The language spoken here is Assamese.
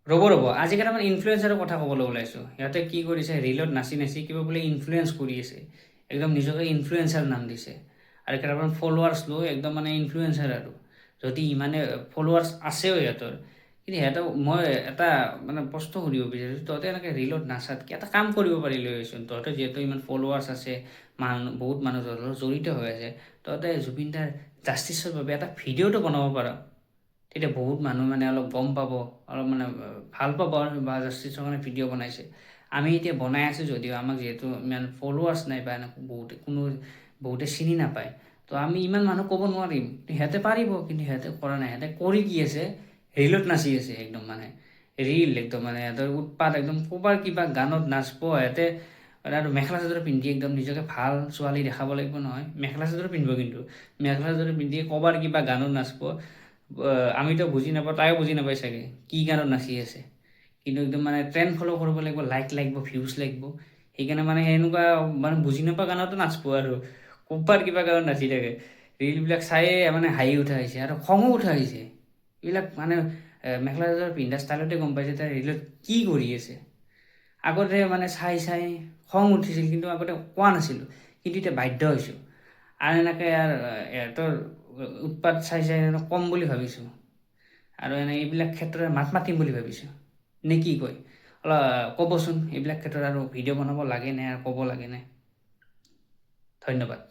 ৰ'ব আজিকালি আমাৰ ইনফ্লুৱেঞ্চাৰৰ কথা ক'বলৈ ওলাইছোঁ। সিহঁতে কি কৰিছে, ৰীলত নাচি কিবা বোলে ইনফ্লুৱেঞ্চ কৰি আছে, একদম নিজকে ইনফ্লুৱেঞ্চাৰ নাম দিছে আৰু কেইটামান ফলোৱাৰ্ছ লৈ একদম মানে ইনফ্লুৱেঞ্চাৰ আৰু যদি ইমানে ফলোৱাৰ্ছ আছেও সিহঁতৰ, কিন্তু সিহঁতক মই এটা মানে প্ৰশ্ন সুধিব বিচাৰিছোঁ, তহঁতে এনেকৈ ৰীলত নাচাতকৈ এটা কাম কৰিব পাৰিলেচোন। তহঁতে যিহেতু ইমান ফলোৱাৰ্ছ আছে, বহুত মানুহ তহঁতৰ জড়িত হৈ আছে, তহঁতে জুবিন দাৰ জাষ্টিছৰ বাবে এটা ভিডিঅ'টো বনাব পাৰ। তেতিয়া বহুত মানুহ মানে অলপ গম পাব, অলপ মানে ভাল পাব আৰু বা জাষ্টিছৰ কাৰণে ভিডিঅ' বনাইছে। আমি এতিয়া বনাই আছোঁ যদিও আমাক যিহেতু ইমান ফলোৱাৰ্ছ নাই বা এনেকৈ বহুতে চিনি নাপায়, তো আমি ইমান মানুহ ক'ব নোৱাৰিম। সিহঁতে পাৰিব, কিন্তু সিহঁতে কৰা নাই। সিহঁতে কৰি কি আছে, ৰীলত নাচি আছে একদম মানে ৰীল, একদম মানে সিহঁতৰ উৎপাত, একদম ক'বাৰ কিবা গানত নাচব সিহঁতে আৰু মেখেলা চাদৰ পিন্ধি একদম নিজকে ভাল ছোৱালী দেখাব লাগিব নহয়, মেখেলা চাদৰ পিন্ধিব, কিন্তু মেখেলা চাদৰ পিন্ধি ক'বাৰ কিবা গানত নাচব। আমিতো বুজি নাপাওঁ, তাইও বুজি নাপায় চাগে কি গানত নাচি আছে, কিন্তু একদম মানে ট্ৰেণ্ড ফ'ল' কৰিব লাগিব, লাইক লাগিব, ভিউজ লাগিব। সেইকাৰণে মানে এনেকুৱা মানে বুজি নোপোৱা গানতো নাচব আৰু ক'বাৰ কিবা গানত নাচি থাকে। ৰীলবিলাক চায়ে মানে হাঁহি উঠা হৈছে আৰু খঙো উঠা হৈছে। এইবিলাক মানে মেখেলা চাদৰ পিন্ধা ষ্টাইলতে গম পাইছে তাই ৰীলত কি কৰি আছে। আগতে মানে চাই খং উঠিছিল, কিন্তু আগতে কোৱা নাছিলোঁ, কিন্তু এতিয়া বাধ্য হৈছোঁ। আৰু এনেকৈ আৰু ইহঁতৰ উৎপাত চাই কম বুলি ভাবিছোঁ, আৰু এইবিলাক ক্ষেত্ৰত মাত মাতিম বুলি ভাবিছোঁ। নে কি কয়? অলপ ক'বচোন, এইবিলাক ক্ষেত্ৰত আৰু ভিডিঅ' বনাব লাগেনে আৰু ক'ব লাগেনে? ধন্যবাদ।